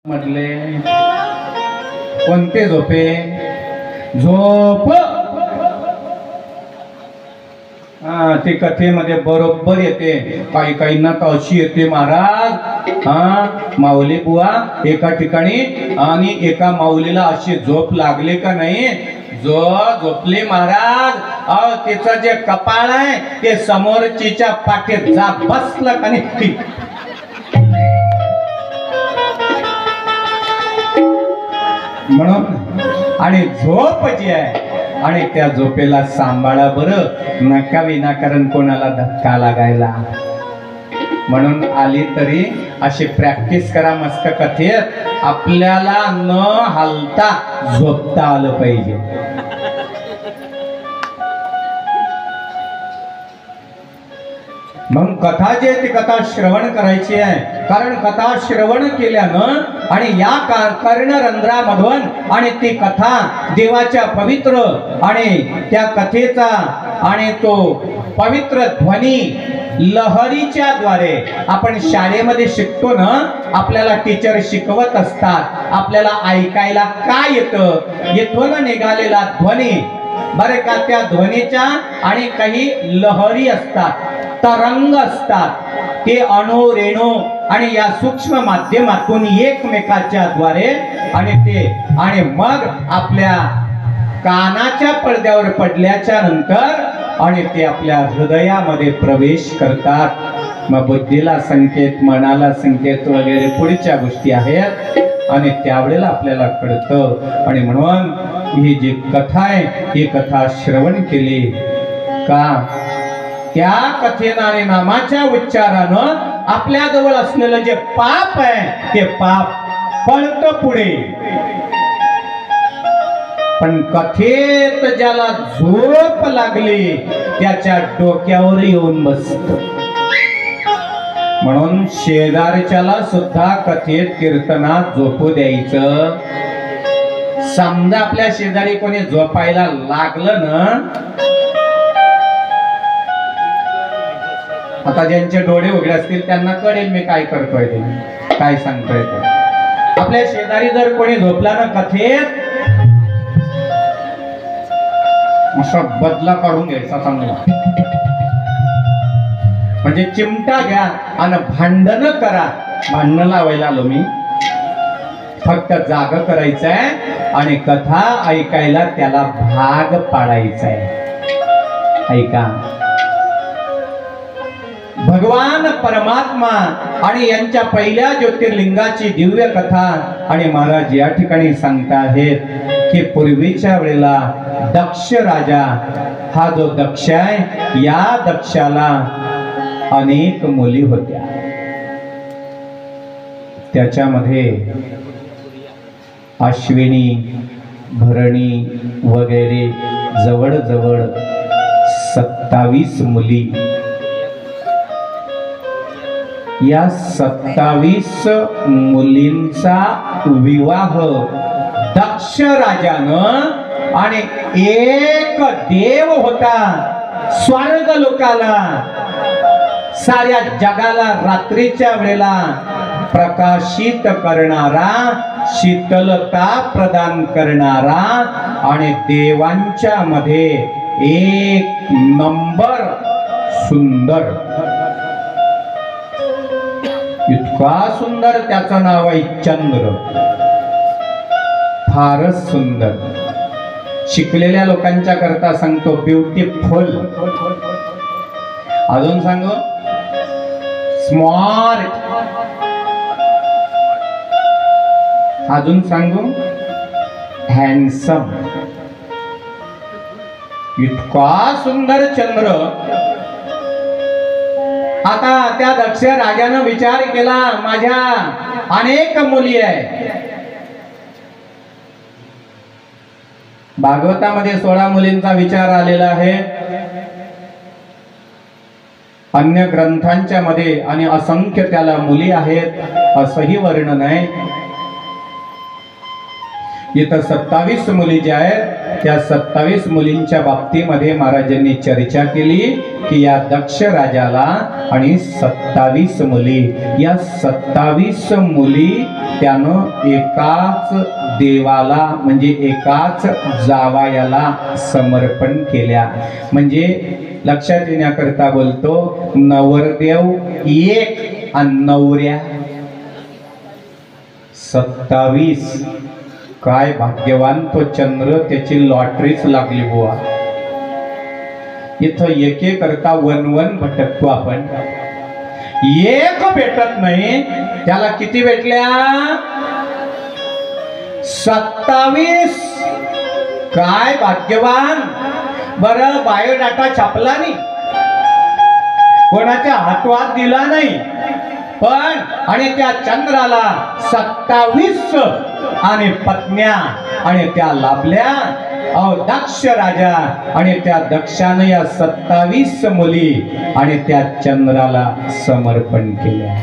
म्हटले कोणते झोपे? झोप ते कथेमध्ये बरोबर येते. काही काहींना तर अशी येते महाराज, माऊली बुवा एका ठिकाणी आणि एका माऊलीला अशी झोप लागली का नाही, जो झोपले महाराज त्याचं जे कपाळ आहे ते समोरचीच्या पाठीत जा बसलं का नाही. म्हणून आणि झोप जी आहे आणि त्या झोपेला सांभाळा बरं, नका विनाकारण कोणाला धक्का लागायला. म्हणून आली तरी अशी प्रॅक्टिस करा मस्त कथेत, आपल्याला न हलता झोपता आलं पाहिजे. मग कथा जी आहे ती कथा श्रवण करायची आहे. कारण कथा श्रवण केल्यानं आणि या कर्णरंध्रामधून आणि ती कथा देवाच्या पवित्र आणि त्या कथेचा आणि तो पवित्र ध्वनी लहरीच्या द्वारे आपण शाळेमध्ये शिकतो ना, आपल्याला टीचर शिकवत असतात, आपल्याला ऐकायला काय येतं, येथून निघालेला ध्वनी बरे का, त्या ध्वनीच्या आणि काही लहरी असतात, तरंग असतात, ते अणु रेणू आणि या सूक्ष्म माध्यमातून एकमेकाच्या द्वारे आणि ते आणि मग आपल्या कानाच्या पडद्यावर पडल्याच्या नंतर आणि ते आपल्या हृदयामध्ये प्रवेश करतात. मग बुद्धीला संकेत, मनाला संकेत वगैरे पुढच्या गोष्टी आहेत आणि त्यावेळेला आपल्याला कळतं. आणि म्हणून ही जी कथा आहे ही कथा श्रवण केली का त्या कथेनं आणि नामाच्या उच्चारानं आपल्या जवळ असलेलं जे पाप आहे ते पाप पळतं पुढे. पण कथेत ज्याला झोप लागली त्याच्या डोक्यावर येऊन बसत. म्हणून शेजारच्याला सुद्धा कथेत कीर्तनात झोपू द्यायचं. समजा आपल्या शेजारी कोणी झोपायला लागलं ना, आता ज्यांचे डोळे उघडे असतील त्यांना कळेल मी काय करतोय ते, काय सांगतोय ते. आपल्या शेजारी जर कोणी झोपला ना कथेत, असा बदला काढून घ्यायचा चांगला. म्हणजे चिमटा घ्या आणि भांडण करा. भांडण लावायला आलो मी, फक्त जाग करायचंय आणि कथा ऐकायला त्याला भाग पाडायचाय. ऐका, भगवान परमात्मा आणि यांच्या पहिल्या ज्योतिर्लिंगाची दिव्य कथा आणि महाराज या ठिकाणी सांगता आहेत की पूर्वीच्या वेळेला दक्ष राजा, हा जो दक्ष आहे या दक्षाला अनेक मुली होत्या. त्याच्यामध्ये अश्विनी, भरणी वगैरे जवळजवळ 27 मुली. या 27 मुलींचा विवाह दक्ष राजानं आणि एक देव होता स्वर्ग लोकाला, साऱ्या जगाला रात्रीच्या वेळेला प्रकाशित करणारा, शीतलता प्रदान करणारा आणि देवांच्या मध्ये एक नंबर सुंदर, इतका सुंदर त्याचं नाव आहे चंद्र. फारच सुंदर. शिकलेल्या लोकांच्या करता सांगतो ब्युटिफुल. अजून सांगू स्मार्ट. अजून सांगू हँडसम. इतका सुंदर चंद्र. आता त्या दक्ष राजानं विचार केला, माझ्या अनेक मुली आहे. भागवतामध्ये 16 मुलींचा विचार आलेला आहे. अन्य ग्रंथांच्या मध्ये आणि असंख्य त्याला मुली आहेत असंही वर्णन आहे. इथं 27 मुली ज्या आहेत त्या 27 मुलींच्या बाबतीमध्ये महाराजांनी चर्चा केली की या दक्ष राजाला आणि 27 मुली, या 27 मुली त्यानं एकाच देवाला म्हणजे एकाच जावयाला समर्पण केल्या. म्हणजे लक्षात येण्याकरता बोलतो, नवरदेव एक आणि नवऱ्या 27. काय भाग्यवान तो चंद्र, त्याची लॉटरीच लागली बुवा. इथं एके करता वन भटकतो आपण, एक भेटत नाही, त्याला किती भेटल्या? 27. काय भाग्यवान. बरं, बायोडाटा छापला नाही, कोणाच्या हातवात दिला नाही, पण आणि त्या चंद्राला 27 आणि पत्न्या आणि त्या लाभल्या. दक्ष राजा आणि त्या दक्षानं या 27 मुली आणि त्या चंद्राला समर्पण केल्या.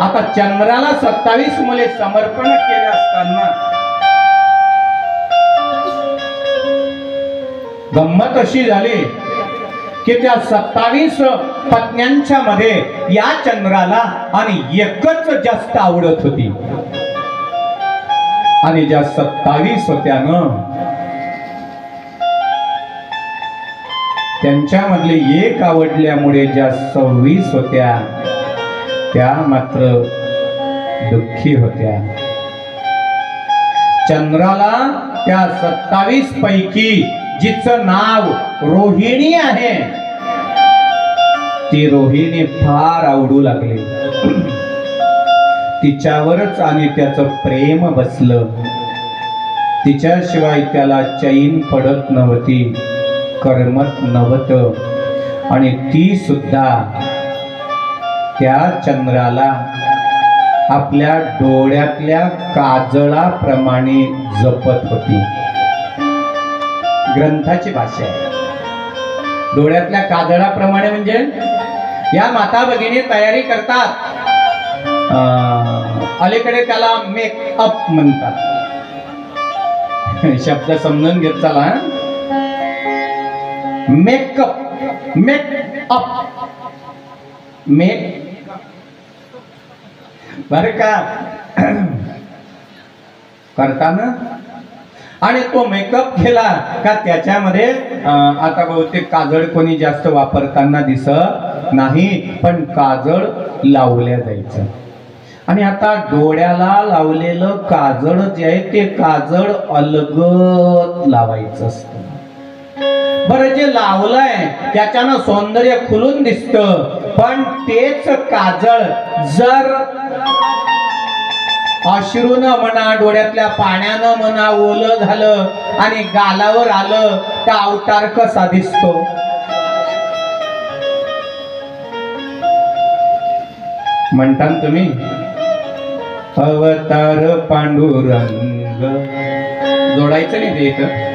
आता चंद्राला 27 मुली समर्पण केले असताना गंमत अशी झाली की त्या 27 पत्न्यांच्या मध्ये या चंद्राला आणि एकच जास्त आवडत होती. आणि ज्या 27 होत्या ना, त्यांच्यामधले एक आवडल्यामुळे ज्या 26 होत्या त्या मात्र दुःखी होत्या. चंद्राला त्या 27 पैकी जिचं नाव रोहिणी आहे, ती रोहिणी फार आवडू लागली. तिच्यावरच आणि त्याचं प्रेम बसलं. तिच्याशिवाय त्याला चैन पडत नव्हती, करमत नव्हतं. आणि ती सुद्धा त्या चंद्राला आपल्या डोळ्यातल्या काजळाप्रमाणे जपत होती. ग्रंथाची भाषा आहे. डोळ्यातल्या काजळाप्रमाणे म्हणजे या माता भगिनी तयारी करतात, अलीकडे त्याला मेकअप म्हणतात. शब्द समजून घेत चला. मेकअप, मेकअप, बर का करताना. आणि तो मेकअप केला का त्याच्यामध्ये आता बहुतेक काजळ कोणी जास्त वापरताना दिसत नाही, पण काजळ लावल्या जायचं. आणि आता डोळ्याला लावलेलं काजळ जे आहे ते काजळ अलगद लावायचं असतं. बरं, जे लावलंय त्याच्यानं सौंदर्य खुलून दिसतं, पण तेच काजळ जर अश्रूनं म्हणा, डोळ्यातल्या पाण्यानं म्हणा ओलं झालं आणि गालावर आलं तर अवतार कसा दिसतो. म्हणतात तुम्ही, अवतार पांडुरंग. जोडायचं नाही ते इथं.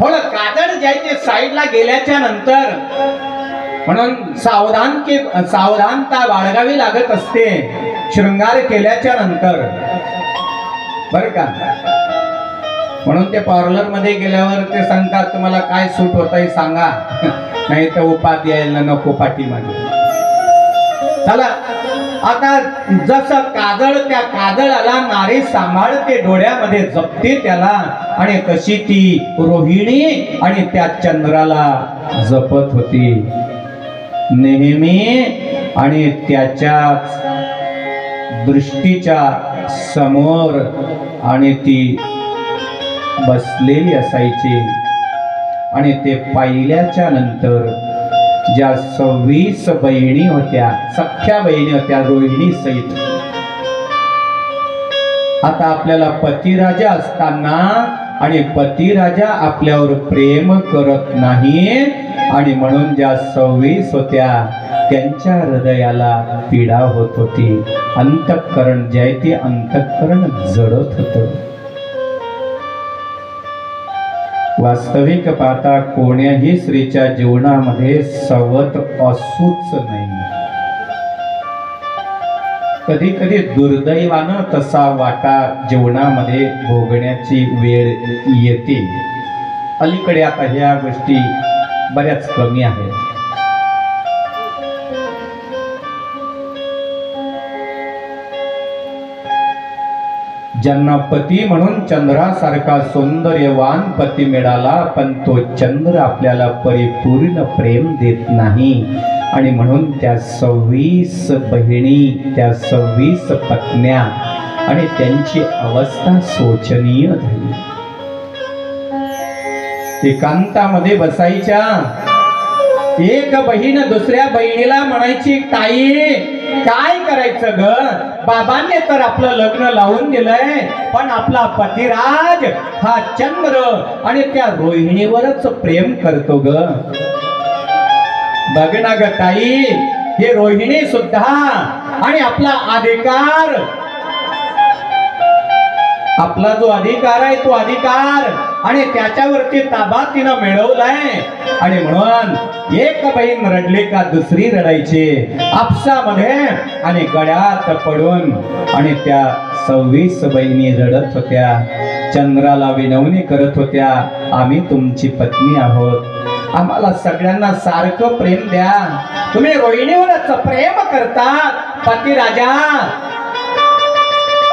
थोडं काजळ जायचे साईडला गेल्याच्या नंतर, म्हणून सावधानता बाळगावी लागत असते शृंगार केल्याच्या नंतर, बर का. म्हणून ते पार्लर मध्ये गेल्यावर ते सांगतात तुम्हाला काय सूट होत आहे सांगा, नाही तर उपाधी यायला नको पाठीमागे. चला, आता जसं काजळ त्या काजळाला नारी सांभाळते, डोळ्यामध्ये जपते त्याला, आणि तशी ती रोहिणी आणि त्या चंद्राला जपत होती नेहमी. आणि त्याच्याच दृष्टीच्या समोर आणि ती बसलेली असायची. आणि ते पाहिल्याच्या नंतर ज्या 26 बहिणी होत्या, सख्या बहिणी होत्या रोहिणी सहित, आता आपल्याला पतिराजा असताना आणि पतिराजा आपल्यावर प्रेम करत नाही, आणि म्हणून ज्या 26 होत्या त्यांच्या हृदयाला पीडा होत होती. अंतःकरण जे आहे ते अंतःकरण जळत होतं. वास्तविक पाहता कोण्याही स्त्रीच्या जीवनामध्ये सवत असूच नाही. कधी कधी दुर्दैवानं तसा वाटा जीवनामध्ये भोगण्याची वेळ येते. अलीकडे आता ह्या गोष्टी बऱ्याच कमी आहेत. ज्यांना पती म्हणून चंद्रासारखा सौंदर्यवान पती मिळाला, पण तो चंद्र आपल्याला परिपूर्ण प्रेम देत नाही. आणि म्हणून त्या 26 बहिणी, त्या 26 पत्न्या आणि त्यांची अवस्था शोचनीय झाली. एकांतामध्ये बसायच्या. एक बहीण दुसऱ्या बहिणीला म्हणायची, ताई काय करायचं ग, बाबांनी तर आपलं लग्न लावून दिलंय, पण आपला पतिराज हा चंद्र आणि त्या रोहिणीवरच प्रेम करतो ग. बघ ना ग ताई, हे रोहिणी सुद्धा आणि आपला अधिकार, आपला जो अधिकार आहे तो अधिकार आणि त्याच्यावरती ताबा तिनं मिळवलाय. आणि म्हणून एक बहीण रडली का दुसरी रडायची आपसामध्ये आणि गळ्यात पडून. आणि त्या 26 बहिणी रडत होत्या, चंद्राला विनवणी करत होत्या, आम्ही तुमची पत्नी आहोत, आम्हाला सगळ्यांना सारखं प्रेम द्या. तुम्ही रोहिणीवरच प्रेम करतात पती राजा,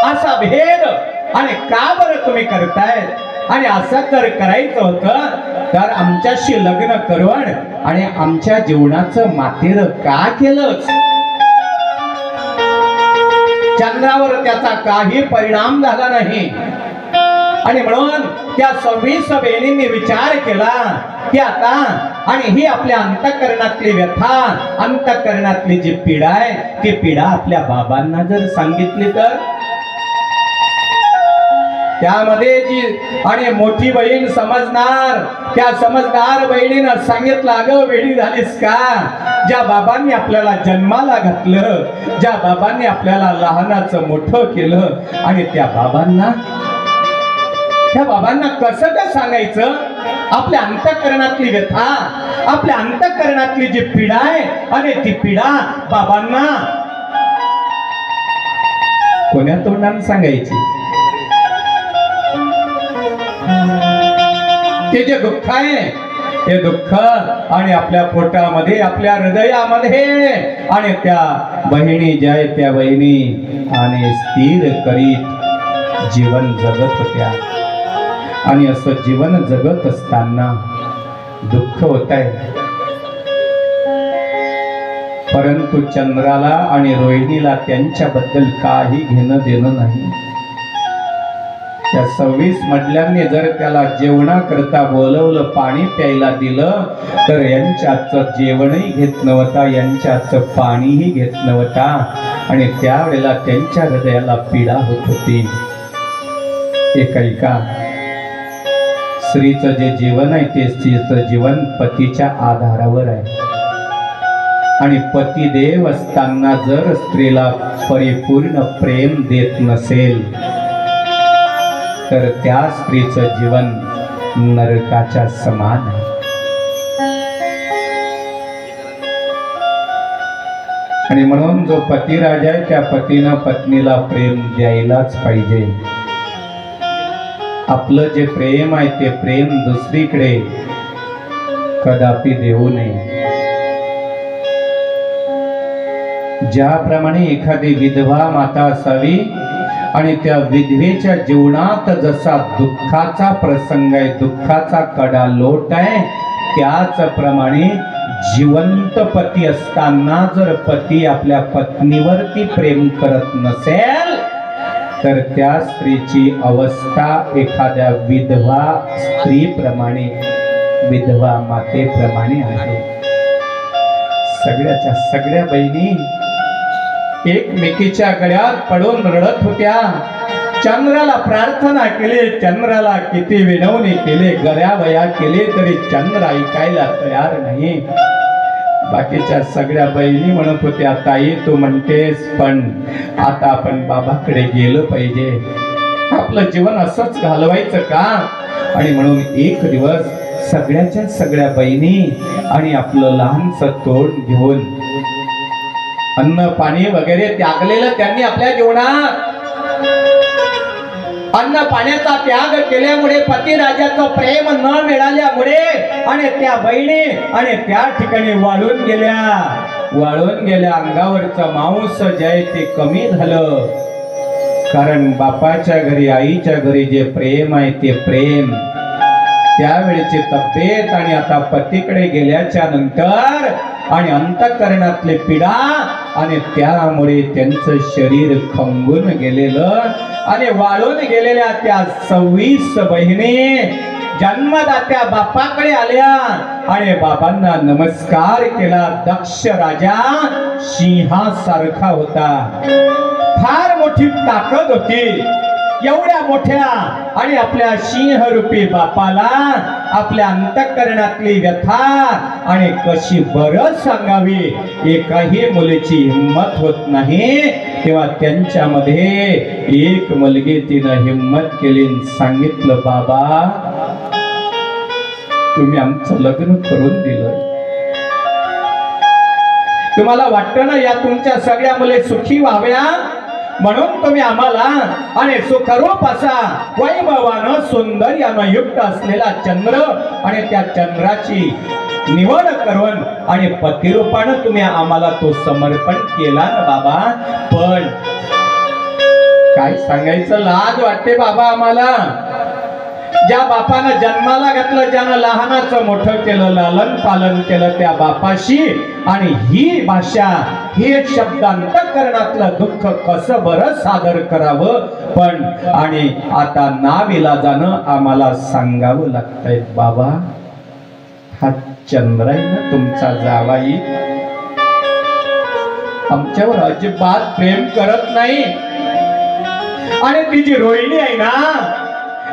असा भेद आणि का बरं तुम्ही करताय? आणि असं जर करायचं होतं तर आमच्याशी लग्न करून आणि आमच्या जीवनाचं मातेर का केलंच? चंद्रावर त्याचा काही परिणाम झाला नाही. आणि म्हणून त्या 26 बहिणींनी विचार केला की आता, आणि ही आपल्या अंतःकरणातली व्यथा, अंतःकरणातली जी पीडा आहे ती पीडा आपल्या बाबांना जर सांगितली तर, त्यामध्ये जी आणि मोठी बहीण समजणार, त्या समजदार बहिणीनं सांगितलं, अगं वेडी झालीस का? ज्या बाबांनी आपल्याला जन्माला घातलं, ज्या बाबांनी आपल्याला लहानाचं मोठं केलं, आणि त्या बाबांना कसं काय सांगायचं आपल्या अंतःकरणातली व्यथा, आपल्या अंतःकरणातली जी पीडा आहे, आणि ती पीडा बाबांना कोण्या तोंडाने सांगायची? ते जे दुःख आहे ते दुःख आणि आपल्या पोटामध्ये, आपल्या हृदयामध्ये, आणि त्या बहिणी ज्या आहेत त्या बहिणी आणि स्थिर करीत जीवन जगत होत्या. आणि असं जीवन जगत असताना दुःख होत आहे. परंतु चंद्राला आणि रोहिणीला त्यांच्याबद्दल काही घेणं देणं नाही. त्या 26 मधल्यांनी जर त्याला जेवणाकरता बोलवलं, पाणी प्यायला दिलं, तर यांच्याचं जेवणही घेत नव्हता, यांच्याचं पाणीही घेत नव्हता. आणि त्यावेळेला त्यांच्या हृदयाला पीडा होत होती. ऐका, स्त्रीचं जे जीवन आहे ते स्त्रीचं जीवन पतीच्या आधारावर आहे. आणि पतिदेव असताना जर स्त्रीला परिपूर्ण प्रेम देत नसेल तर त्या स्त्रीचं जीवन नरकाच्या समान आहे. आणि म्हणून जो पतिराजा आहे त्या पतीनं पत्नीला प्रेम द्यायलाच पाहिजे. आपलं जे प्रेम आहे ते प्रेम दुसरीकडे कदापि देऊ नये. ज्याप्रमाणे एखादी विधवा माता असावी आणि त्या विधवेच्या जीवनात जसा दुःखाचा प्रसंग आहे, दुःखाचा कडालोट आहे, त्याचप्रमाणे जिवंत पती असताना जर पती आपल्या पत्नीवरती प्रेम करत नसेल तर त्या स्त्रीची अवस्था एखाद्या विधवा स्त्रीप्रमाणे, विधवा मातेप्रमाणे आहे. सगळ्याच्या सगळ्या बहिणी एकमेकीच्या गळ्यात पडून रडत होत्या. चंद्राला प्रार्थना केली, चंद्राला किती विनवणी केले, गळ्यावया केले, तरी चंद्र ऐकायला तयार नाही. बाकीच्या सगळ्या बहिणी म्हणत होत्या, ताई तू म्हणतेस, पण आता आपण बाबाकडे गेलो पाहिजे, आपलं जीवन असंच घालवायचं का? आणि म्हणून एक दिवस सगळ्याच्या सगळ्या बहिणी आणि आपलं लहानसं तोंड घेऊन अन्न पाणी वगैरे त्यागलेलं त्यांनी आपल्या जीवनात, अन्न पाण्याचा त्याग केल्यामुळे पतिराजाचं प्रेम न मिळाल्यामुळे आणि त्या बहिणी आणि त्या ठिकाणी वाळून गेल्या अंगावरचं मांस जय ते कमी झालं. कारण बापाच्या घरी आईच्या घरी जे प्रेम आहे ते प्रेम, त्यावेळेची तब्येत आणि आता पतीकडे गेल्याच्या नंतर आणि अंतःकरणातले पीडा आणि त्यामुळे त्यांचं शरीर खंगून गेलेलं आणि वाळून गेलेल्या त्या 26 बहिणी जन्मदात्या बापाकडे आल्या आणि बाबांना नमस्कार केला. दक्ष राजा सिंहासारखा होता, फार मोठी ताकद होती. एवढ्या मोठ्या आणि आपल्या सिंहरूपी बापाला आपल्या अंतःकरणातली व्यथा आणि कशी बरं सांगावी एकाही मुलीची हिम्मत होत नाही. तेव्हा त्यांच्यामध्ये एक मुलगी तिनं हिम्मत केली, सांगितलं बाबा तुम्ही आमचं लग्न करून दिलं. तुम्हाला वाटतं ना या तुमच्या सगळ्या मुले सुखी व्हाव्या म्हणून तुम्ही आम्हाला आणि सुखरूप असा वैभवानं सौंदर्यानं युक्त असलेला चंद्र आणि त्या चंद्राची निवड करून आणि पतिरूपानं तुम्ही आम्हाला तो समर्पण केला ना बाबा. पण काय सांगायचं, लाज वाटते बाबा आम्हाला. ज्या बापानं जन्माला घातलं, ज्यानं लहानाचं मोठं केलं, लालन पालन केलं, त्या बापाशी आणि ही भाषा, हे शब्द अंतःकरणातलं दुःख कसं बरं सादर करावं. पण आणि आता नाविलाजानं आम्हाला सांगावं लागतंय बाबा हा चंद्र आहे ना तुमचा जावाई, आमच्यावर अजिबात प्रेम करत नाही आणि ती जी रोहिणी आहे ना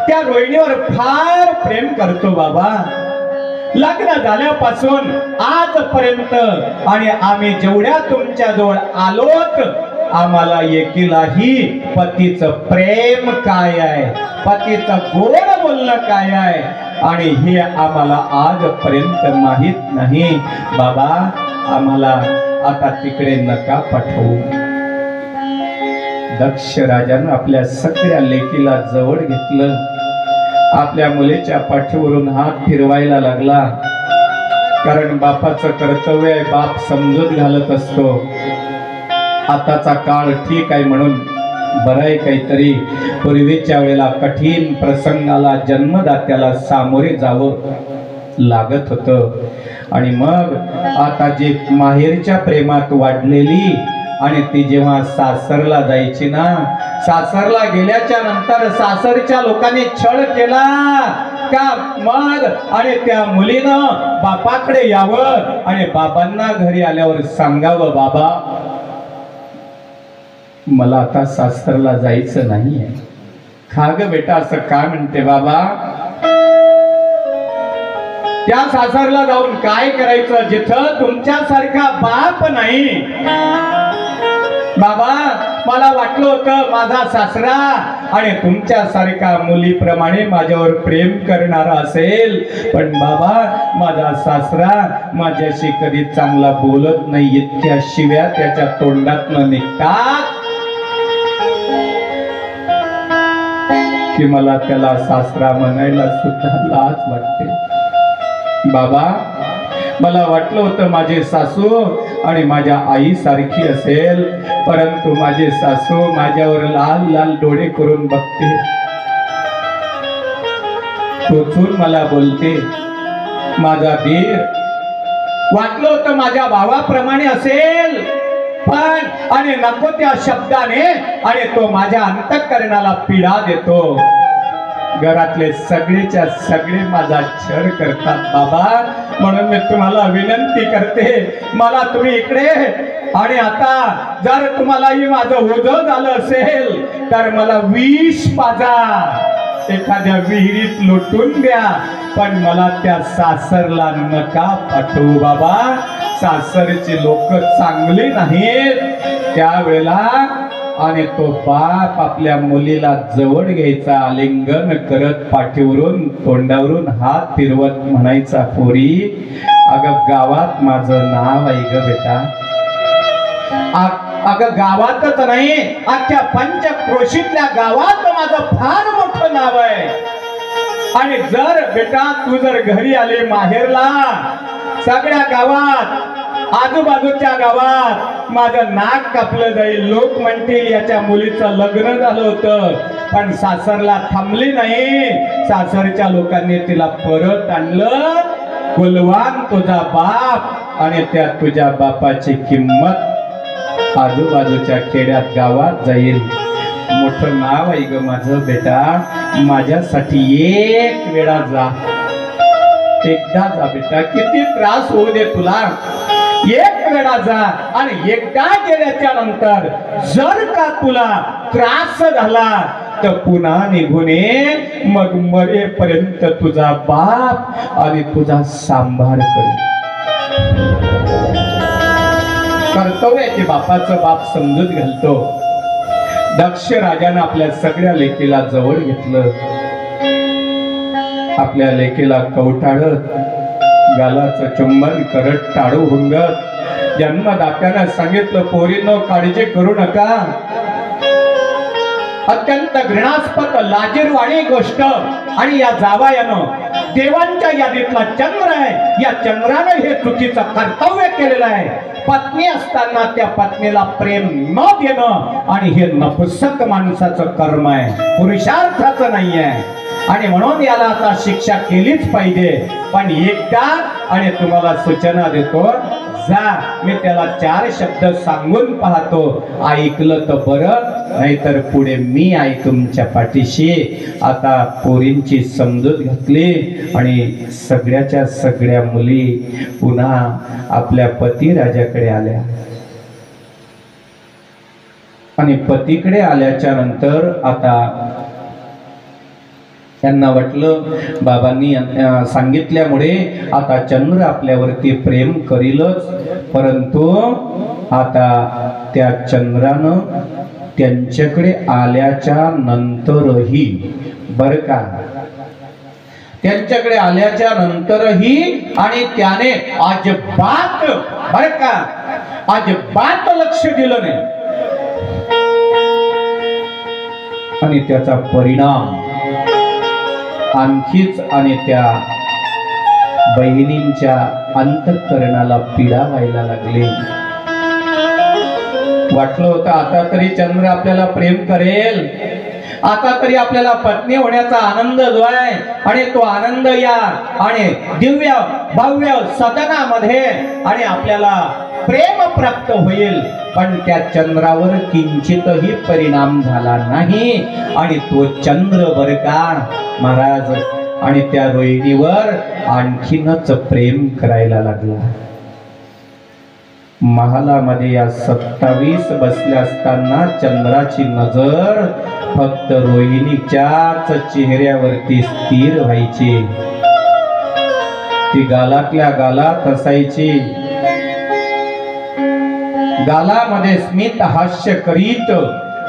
त्या रोहिणीवर फार प्रेम करतो बाबा. लग्न झाल्यापासून आजपर्यंत आणि आम्ही जेवढ्या तुमच्या जवळ आलोत आम्हाला एकीलाही पतीचं प्रेम काय आहे, पतीचं गोड बोलणं काय आहे आणि हे आम्हाला आजपर्यंत माहित नाही. बाबा आम्हाला आता तिकडे नका पाठवू. दक्ष राजानं आपल्या सगळ्या लेकीला जवळ घेतलं, आपल्या मुलीच्या पाठीवरून हात फिरवायला लागला. कारण बापाचं कर्तव्य आहे, बाप समजूत घालत असतो. आताचा काळ ठीक आहे म्हणून बरं आहे, काहीतरी पूर्वीच्या वेळेला कठीण प्रसंगाला जन्मदात्याला सामोरे जावं लागत होतं. आणि मग आता जी माहेरच्या प्रेमात वाढलेली आणि ती जेव्हा सासरला जायची ना, सासरला गेल्याच्या नंतर सासरच्या लोकांनी छळ केला का मग आणि त्या मुलीनं बापाकडे यावं आणि बाबांना घरी आल्यावर सांगावं बाबा मला आता सासरला जायचं नाहीये. खा ग बेटा असं काय म्हणते बाबा, त्या सासरला जाऊन काय करायचं जिथं तुमच्यासारखा बाप नाही. बाबा मला वाटलं होतं माझा सासरा आणि तुमच्यासारखा मुलीप्रमाणे माझ्यावर प्रेम करणारा असेल, पण बाबा माझा सासरा माझ्याशी कधी चांगला बोलत नाही. इतक्या शिव्या त्याच्या तोंडातनं निघतात की मला त्याला सासरा म्हणायला सुद्धा लाज वाटते. बाबा मला वाटलं होतं माझे सासू आणि माझ्या आई सारखी असेल, परंतु माझे सासू माझ्यावर लाल लाल डोळे करून बघते, टोचून मला बोलते. माझा दीर वाटलं होतं माझ्या भावाप्रमाणे असेल, पण आणि नको त्या शब्दाने आणि तो माझ्या अंतःकरणाला पीडा देतो. घरातले सगळेच्या सगळे माझा छळ करतात बाबा. म्हणून मी तुम्हाला विनंती करते, मला तुम्ही इकडे आणि आता जर तुम्हालाही माझं ओझं झालं असेल तर मला विष पाजा, एखाद्या विहिरीत लोटून द्या, पण मला त्या सासरला नका पाठवू बाबा. सासरची लोक चांगली नाहीत. त्यावेळेला आणि तो बाप आपल्या मुलीला जवळ घ्यायचा, आलिंगन करत पाठीवरून तोंडावरून हात फिरवत म्हणायचा, पोरी अगं गावात माझं नाव आहे ग बेटा, अगं गावातच नाही, अख्ख्या पंचक्रोशीतल्या गावात माझं फार मोठं नाव आहे. आणि जर बेटा तू जर घरी आले माहेरला, सगळ्या गावात आजूबाजूच्या गावात माझं नाक कापलं जाईल. लोक म्हणतील याच्या मुलीचं लग्न झालं होतं, पण सासरला थांबली नाही. सासरच्या लोकांनी तिला परत आणलं. कुलवान तुझा बाप आणि त्या तुझ्या बापाची किंमत आजूबाजूच्या खेड्यात गावात जाईल. मोठं नाव आहे ग माझं बेटा. माझ्यासाठी एक वेळा जा, एकदा जा बेटा. किती त्रास होऊ दे तुला, एक वेळा जा. आणि एकदा गेल्याच्या नंतर जर का तुला त्रास झाला तर पुन्हा निघून ये. मग मरेपर्यंत तुझा बाप आणि तुझा सांभाळ करेल. कर्तव्याचे बापाचं बाप समजूत घालतो. दक्ष राजानं आपल्या सगळ्या लेकीला जवळ घेतलं. आपल्या लेकीला कवटाळत, गालाचं चुंबन करत, टाळू हुंगत जन्मदात्यानं सांगितलं, पोरींनो काळजी करू नका. अत्यंत घृणास्पद लाजीरवाणी गोष्ट. आणि या जावयानं देवांच्या यादीतला चंद्र आहे, या चंद्रानं हे चुकीचं कर्तव्य केलेलं आहे. पत्नी असताना त्या पत्नीला प्रेम न देणं आणि हे नपुसक माणसाचं कर्म आहे, पुरुषार्थाचं नाही आहे. आणि म्हणून याला आता शिक्षा केलीच पाहिजे. पण एकदा आणि तुम्हाला सूचना देतो, जा. मी त्याला 4 शब्द सांगून पाहतो, ऐकलं तर बरं, नाहीतर पुढे मी आहे तुमच्या पाठीशी. आता पोरींची समजूत घातली आणि सगळ्याच्या सगळ्या मुली पुन्हा आपल्या पती राजाकडे आल्या. आणि पतीकडे आल्याच्या नंतर आता त्यांना वाटलं बाबांनी सांगितल्यामुळे आता चंद्र आपल्यावरती प्रेम करीलच. परंतु आता त्या चंद्रानं त्यांच्याकडे आल्याच्या नंतरही, बर का, त्यांच्याकडे आल्याच्या नंतरही आणि त्याने अजिबात, बर का, अजिबात लक्ष दिलं नाही. आणि त्याचा परिणाम आणखीच आणि त्या बहिणींच्या अंतःकरणाला पीडा व्हायला लागली. वाटलं होतं आता तरी चंद्र आपल्याला प्रेम करेल, आता तरी आपल्याला पत्नी होण्याचा आनंद जो आहे आणि तो आनंद या आणि दिव्य भव्य सदनामध्ये आणि आपल्याला प्रेम प्राप्त होईल. पण त्या चंद्रावर किंचितही परिणाम झाला नाही. आणि तो चंद्र बर का महाराज आणि त्या रोहिणीवर आणखीनच प्रेम करायला लागला. महालामध्ये या 27 बसल्या असताना चंद्राची नजर फक्त रोहिणीच्याच चेहऱ्यावरती स्थिर व्हायची. ती गालातल्या गालात असायची, गालामध्ये स्मित हास्य करीत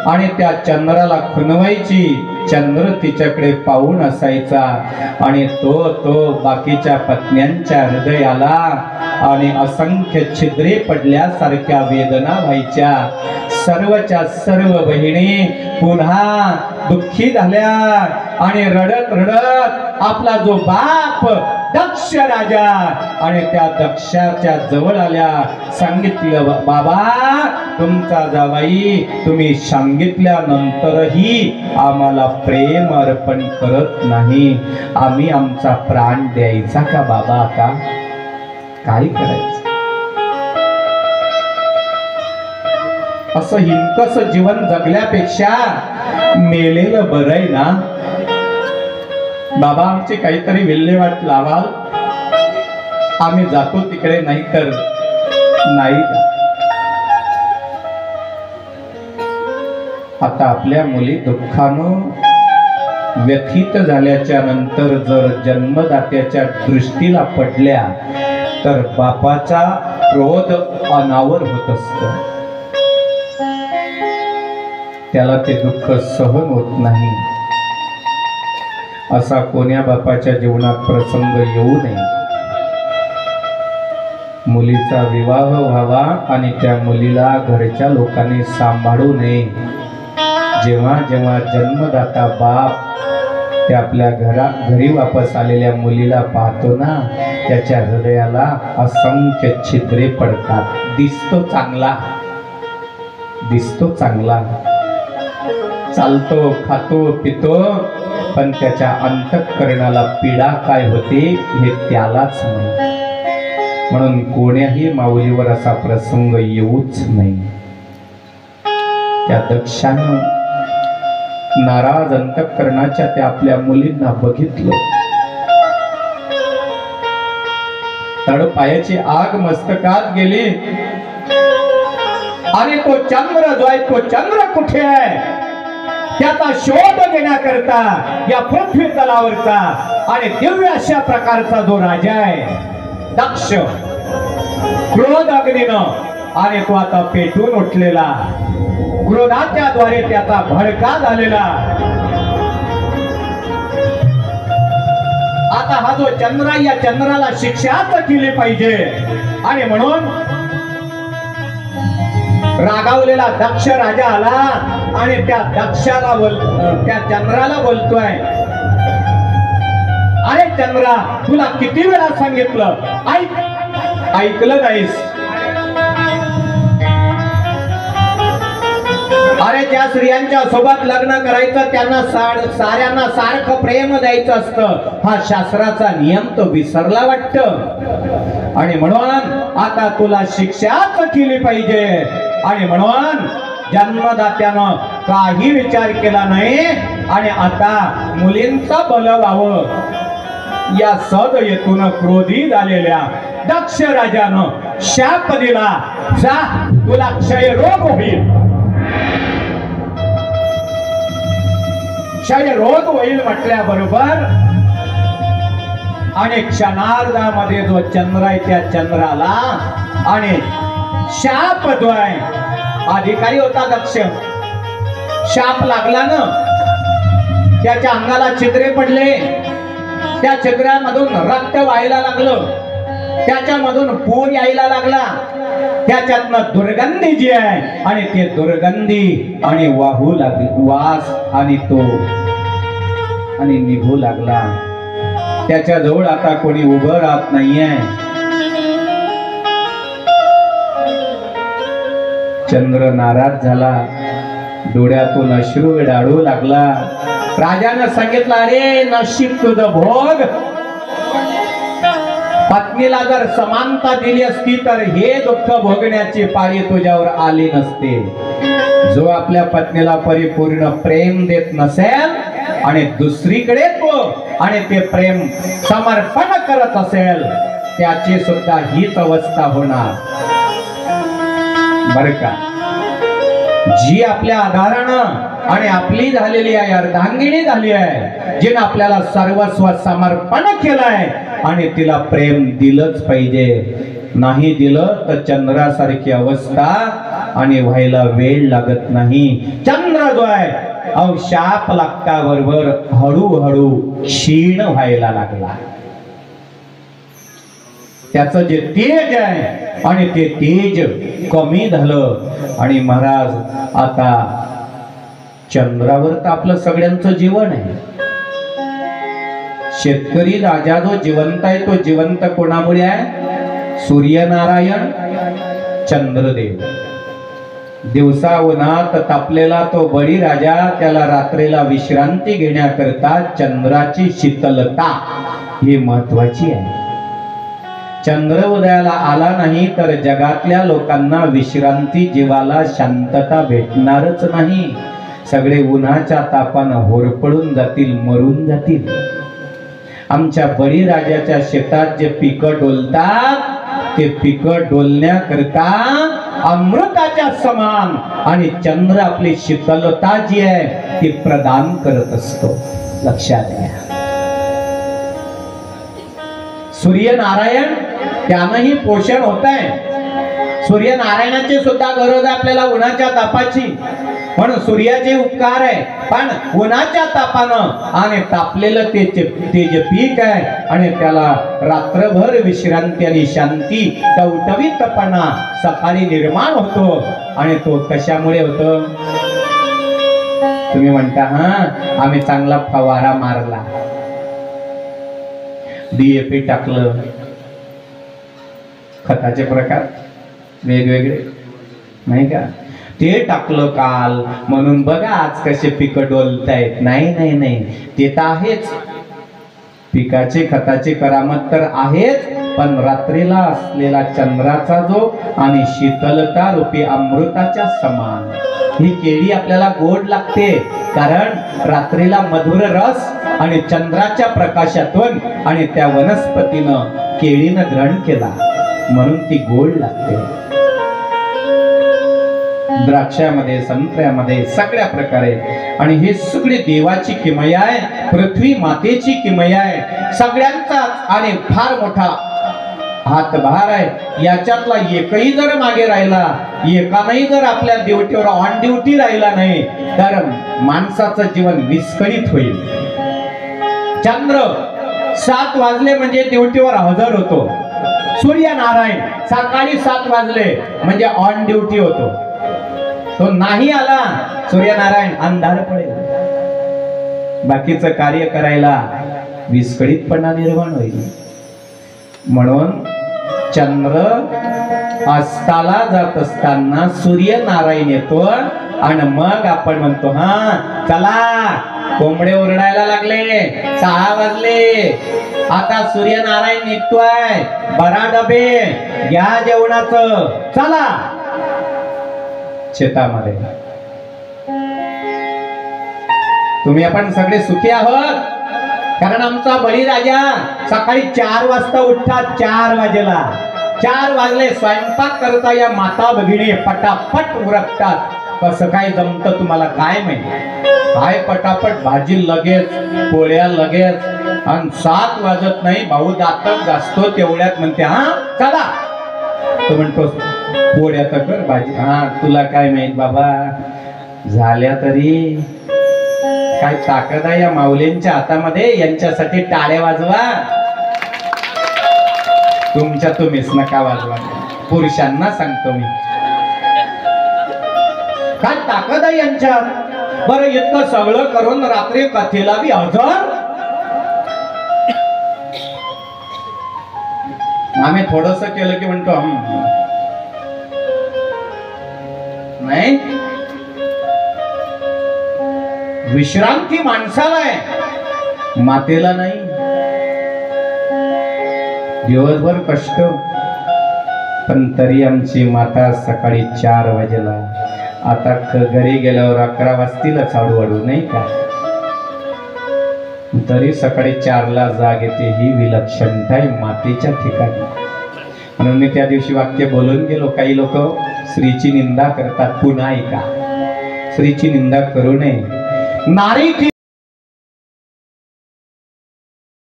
आणि त्या चंद्राला खुणवायची. चंद्र तिच्याकडे पाहून असायचा आणि तो बाकीच्या पत्न्यांच्या हृदयाला आणि असंख्य छिद्रे पडल्यासारख्या वेदना व्हायच्या. सर्वच्या सर्व बहिणी पुन्हा दुःखी झाल्या आणि रडत रडत आपला जो बाप दक्ष राजा आणि त्या दक्षाच्या जवळ आल्या. सांगितलं, बाबा तुमचा जावाई तुम्ही सांगितल्यानंतरही आम्हाला प्रेम अर्पण करत नाही. आम्ही आमचा प्राण द्यायचा का बाबा? आता काय करायचं? असं हिंकस जीवन जगल्यापेक्षा मेलेलं बरं आहे ना. बाबा आमची काहीतरी विल्हेवाट लावाल, आम्ही जातो तिकडे, नाही तर नाही. आता आपल्या मुली दुःखानं व्यथित झाल्याच्या नंतर जर जन्मदात्याच्या दृष्टीला पडल्या तर बापाचा क्रोध अनावर होत असत. त्याला ते दुःख सहन होत नाही. असा कोण्या बापाच्या जीवनात प्रसंग येऊ नये. मुलीचा विवाह व्हावा आणि त्या मुलीला घरच्या लोकांनी सांभाळू नये। जेव्हा जेव्हा जन्मदाता बाप त्या आपल्या घरी वापस आलेल्या मुलीला पाहतो ना, त्याच्या हृदयाला असंख्य छिद्रे पडतात। दिसतो चांगला, चालतो, खातो, पितो, पण त्याच्या अंतःकरणाला पीडा काय होते हे त्यालाच माहिती। म्हणून कोण्याही माऊलीवर असा प्रसंग येऊच नाही। त्या दक्षानं नाराज अंतःकरणाच्या त्या आपल्या मुलींना बघितलं, तळपायाची आग मस्तकात गेली आणि तो चंद्र जो आहे, तो चंद्र कुठे आहे त्याचा शोध घेण्याकरता या पृथ्वी तलावरचा आणि दिव्य अशा प्रकारचा जो राजा आहे दक्ष, क्रोध अग्नीनं आणि तो आता पेटून उठलेला, क्रोधाच्या द्वारे त्याचा भडका झालेला। आता हा जो चंद्र, या चंद्राला शिक्षाच केली पाहिजे आणि म्हणून रागावलेला दक्ष राजा आला आणि त्या दक्षाला त्या चंद्राला बोलतोय, अरे चंद्रा, तुला किती वेळा सांगितलं, ऐकलं नाहीस। अरे ज्या स्त्रियांच्या सोबत लग्न करायचं त्यांना साऱ्यांना सारखं प्रेम द्यायचं असतं, हा शास्त्राचा नियम तो विसरला वाटतं। आणि म्हणून आता तुला शिक्षाच केली पाहिजे। आणि म्हणून जन्मदात्यानं काही विचार केला नाही आणि आता मुलींचा बल व्हावं या सदयेतून क्रोधी झालेल्या दक्ष राजानं शाप दिला, जा तुला क्षयरोग होईल, क्षयरोग होईल म्हटल्याबरोबर आणि क्षणार्धामध्ये जो चंद्र आहे त्या चंद्राला आणि शाप जो आहे, अधिकारी होता दक्ष, शाप लागला ना, त्याच्या अंगाला छिद्रे पडले, त्या छिद्रामधून रक्त व्हायला लागलं, त्याच्यामधून पूर यायला लागला, त्याच्यातनं दुर्गंधी जी आहे आणि ते दुर्गंधी आणि वाहू लागली, वास आणि तो आणि निघू लागला। त्याच्या जवळ आता कोणी उभं राहत नाहीये। चंद्र नाराज झाला, डोळ्यातून अश्रू गळाळू लागला। राजानं सांगितलं, अरे नशीब तुझं भोग, पत्नीला जर समानता दिली असती तर हे दुःख भोगण्याची पाळी तुझ्यावर आली नसते। जो आपल्या पत्नीला परिपूर्ण प्रेम देत नसेल आणि दुसरीकडे तो आणि ते प्रेम समर्पण करत असेल, त्याची सुद्धा हीच अवस्था होणार बर का। जी आपल्या आधारानं आणि आपली झालेली आहे, अर्धांगिनी झाली आहे, जिने आपल्याला सर्वस्व समर्पण केलंय आणि तिला प्रेम दिलंच पाहिजे। नाही दिलं तर चंद्रासारखी अवस्था आणि व्हायला वेळ लागत नाही। चंद्र जो आहे अहो शाप लागता बरोबर हळूहळू क्षीण व्हायला लागला। त्याचं जे तेज आहे आणि ते तेज कमी झालं आणि महाराज आता चंद्रावर तर आपलं सगळ्यांचं जीवन आहे। शेतकरी राजा जो जिवंत आहे तो जिवंत कोणामुळे आहे? सूर्यनारायण चंद्रदेव। दिवसा उन्हात तापलेला तो बळी राजा, त्याला रात्रीला विश्रांती घेण्याकरता चंद्राची शीतलता ही महत्वाची आहे। चंद्र उदयाला आला नाही तर जगातल्या लोकांना विश्रांती, जीवाला शांतता भेटणारच नाही। सगळे उन्हाच्या तापानं होरपळून जातील, मरून जातील। आमच्या बळीराजाच्या शेतात जे पिकं डोलतात ते पिकं डोलण्याकरता अमृताच्या समान आणि चंद्र आपली शीतलता जी आहे ती प्रदान करत असतो। लक्षात घ्या, सूर्यनारायण त्यानंही पोषण होत आहे। सूर्यनारायणाची सुद्धा गरज आपल्याला उन्हाच्या तापाची, म्हणून सूर्याचे उपकार आहे, पण उन्हाच्या तापानं आणि तापलेलं ते जे पीक आहे आणि त्याला रात्रभर विश्रांती आणि शांती टवटवीतपणा सकाळी निर्माण होतो. आणि तो कशामुळे होतो? तुम्ही म्हणता हा आम्ही चांगला फवारा मारला, DAP टाकलं, खताचे प्रकार वेगवेगळे नाही का, ते टाकलं काल म्हणून बघा आज कसे पिकं डोलतायत. नाही नाही नाही, ते तर आहेच, पिकाचे खताचे करामत तर आहेच, पण रात्रीला असलेला चंद्राचा जो आणि शीतलता रूपी अमृताच्या समान ही केळी आपल्याला गोड लागते, कारण रात्रीला मधुर रस आणि चंद्राच्या प्रकाशातून आणि त्या वनस्पतीनं केळीनं ग्रहण केला म्हणून ती गोड लागते. द्राक्षामध्ये, संत्र्यामध्ये, सगळ्या प्रकारे. आणि ही सगळी देवाची किमया आहे, पृथ्वी मातेची किमया आहे, सगळ्यांचाच आणि फार मोठा हातभार आहे. याच्यातला एकही जर मागे राहिला, एकानंही जर आपल्या ड्युटीवर ऑन ड्युटी राहिला नाही तर माणसाचं जीवन विस्कळीत होईल. चंद्र 7 वाजले म्हणजे ड्युटीवर हजर होतो, सूर्यनारायण सकाळी 7 वाजले म्हणजे ऑन ड्युटी होतो. तो नाही आला सूर्यनारायण अंधार पडेल, बाकीचं कार्य करायला विस्कळीतपणा निर्माण होईल. म्हणून चंद्र अस्ताला जात असताना सूर्यनारायण येतो आणि मग आपण म्हणतो हा चला कोंबडे ओरडायला लागले, 6 वाजले, आता सूर्यनारायण निघतोय, बरा डबे घ्या जेवणाचं, चला शेतामध्ये. तुम्ही आपण सगळे सुखी आहोत, कारण आमचा बळीराजा सकाळी 4 वाजता उठतात. 4 वाजेला 4 वाजले स्वयंपाक करता या माता भगिनी पटापट उरकतात. कसं काय जमतं तुम्हाला काय माहिती, काय पटापट भाजी लगेच, पोळ्या लगेच, आणि 7 वाजत नाही भाऊ दातक घासतो तेवढ्यात म्हणते हा चला. तो म्हणतो पोळ्या तर कर, भाजी हा तुला काय माहित बाबा, झाल्या तरी काय ताकद आहे या माऊलींच्या हातामध्ये, यांच्यासाठी टाळ्या वाजवा. तुमच्या तुम्हीच नका वाजवा, पुरुषांना सांगतो मी, काय ताकद आहे यांच्यात. बरं इतकं सगळं करून रात्री कथेला बी हजर. आम्ही थोडस केलं की म्हणतो नाही, विश्रांती माणसाला आहे, मातेला नाही. दिवसभर कष्ट, पण तरी आमची माता सकाळी 4 वाजेला, आता घरी गेल्यावर 11 वाजतीलच हळूहळू नाही का, तरी सकाळी 4ला जाग येते. ही विलक्षणता आहे मातेच्या ठिकाणी. म्हणून मी त्या दिवशी वाक्य बोलून गेलो. काही लोक स्त्रीची निंदा करतात, पुन्हा ऐका, स्त्रीची निंदा करू नये. नारी